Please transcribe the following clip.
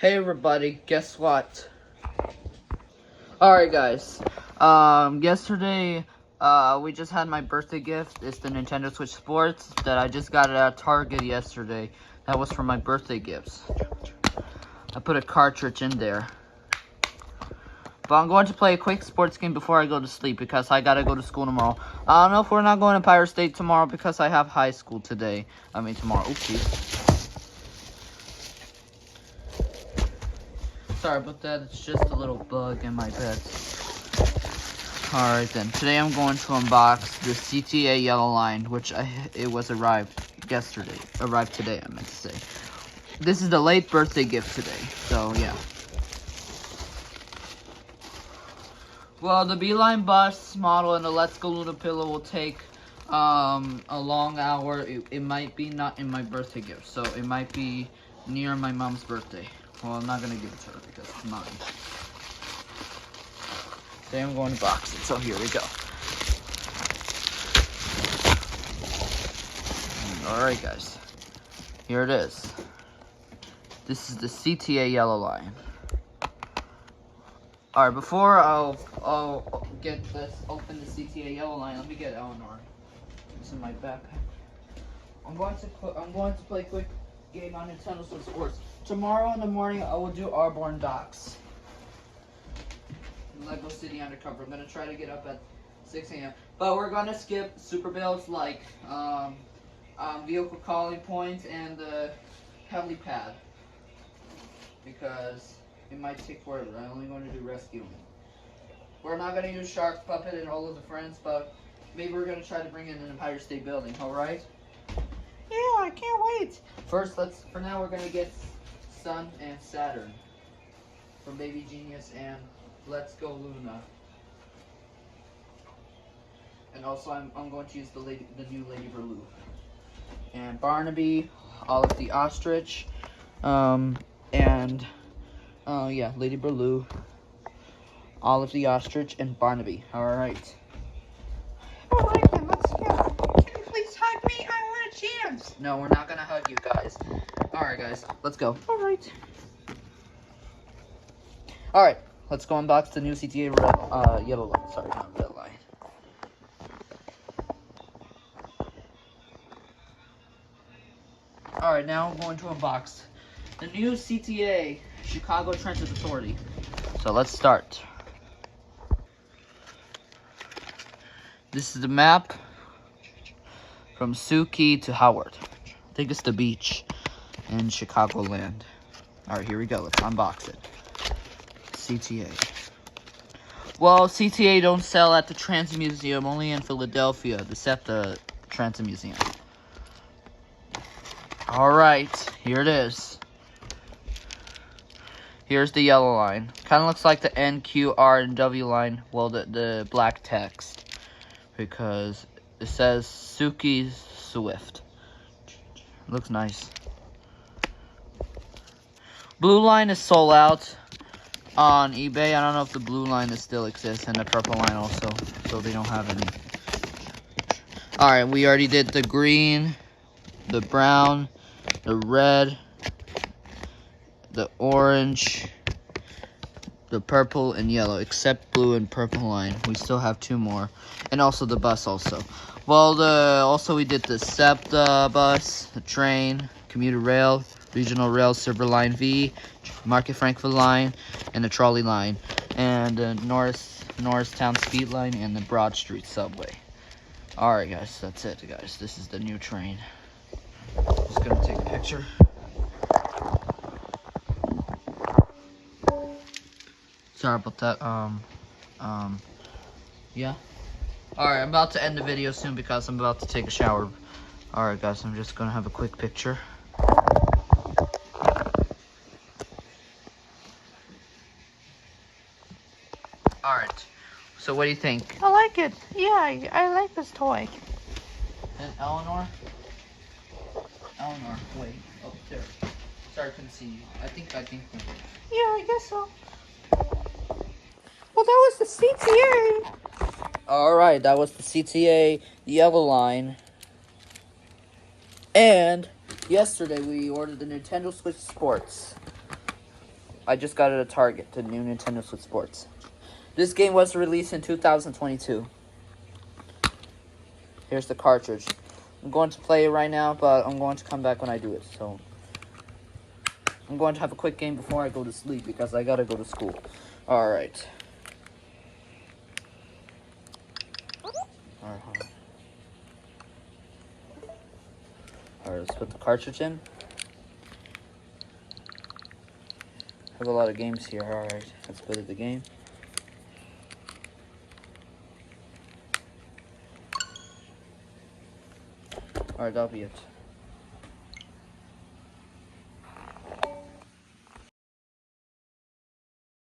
Hey everybody, guess what? Alright guys, yesterday, we just had my birthday gift. It's the Nintendo Switch Sports that I just got at Target yesterday. That was for my birthday gifts. I put a cartridge in there. But I'm going to play a quick sports game before I go to sleep because I gotta go to school tomorrow. I don't know if we're not going to Empire State tomorrow because I have high school today. Tomorrow. Oopsie. Sorry about that, it's just a little bug in my bed. Alright then, today I'm going to unbox the CTA Yellow Line, which arrived today, I meant to say. This is the late birthday gift today, so yeah. Well, the Beeline bus model and the Let's Go Luna pillow will take a long hour. It might be not in my birthday gift, so it might be near my mom's birthday. Well, I'm not going to give it to her because it's mine. Today I'm going to box it, so here we go. Alright guys, here it is. This is the CTA Yellow Line. Alright, before I'll open the CTA Yellow Line, let me get Elinor. It's in my backpack. I'm going to play a quick game on Nintendo Switch Sports. Tomorrow in the morning, I will do Airborne Docks. Lego City Undercover. I'm going to try to get up at 6 a.m. But we're going to skip super builds like Vehicle Calling Point and the Helipad. Because it might take forever. I'm only going to do rescuing. We're not going to use Shark Puppet and all of the friends, but maybe we're going to try to bring in an Empire State Building, alright? Yeah, I can't wait. First, for now, we're going to get Sun and Saturn from Baby Genius and Let's Go Luna. And also, I'm going to use the new Lady Blue. And Barnaby, Olive the Ostrich, yeah, Lady Blue, Olive the Ostrich, and Barnaby. Alright. Alright then, let's go. Can you please hug me? I want a chance. No, we're not gonna hug you guys. Alright guys, let's go. Alright. Alright, let's go unbox the new CTA Yellow Line. Sorry, not Red Line. Alright, now I'm going to unbox the new CTA Chicago Transit Authority. So let's start. This is the map from Suki to Howard. I think it's the beach in Chicagoland. Alright, here we go. Let's unbox it. CTA. Well, CTA don't sell at the Transit Museum, only in Philadelphia, except the Transit Museum. Alright, here it is. Here's the yellow line. Kind of looks like the N, Q, R, and W line. Well, the black text. Because it says Suki Swift. Looks nice. Blue line is sold out on eBay. I don't know if the blue line still exists, and the purple line also. So they don't have any. Alright, we already did the green, the brown, the red, the orange, the purple, and yellow, except blue and purple line. We still have two more. And also the bus also. Well, also we did the SEPTA bus, the train, commuter rail, regional rail, Silver Line V, Market Frankfurt line, and the trolley line, and the Norristown Speed line, and the Broad Street subway. Alright guys, that's it guys. This is the new train. Just gonna take a picture. Sorry about that. Yeah. Alright, I'm about to end the video soon because I'm about to take a shower. Alright guys, I'm just gonna have a quick picture. Alright, so what do you think? I like it. Yeah, I like this toy. And Elinor? Elinor, wait. Oh, there. Sorry, I couldn't see you. I think. Yeah, I guess so. Well, that was the CTA. Alright, that was the CTA Yellow Line. And yesterday we ordered the Nintendo Switch Sports. I just got it at Target, the new Nintendo Switch Sports. This game was released in 2022. Here's the cartridge. I'm going to play it right now, but I'm going to come back when I do it. So I'm going to have a quick game before I go to sleep because I gotta go to school. Alright. Alright, hold on. Alright, let's put the cartridge in. Have a lot of games here. Alright, let's put it the game. Alright, that'll be it.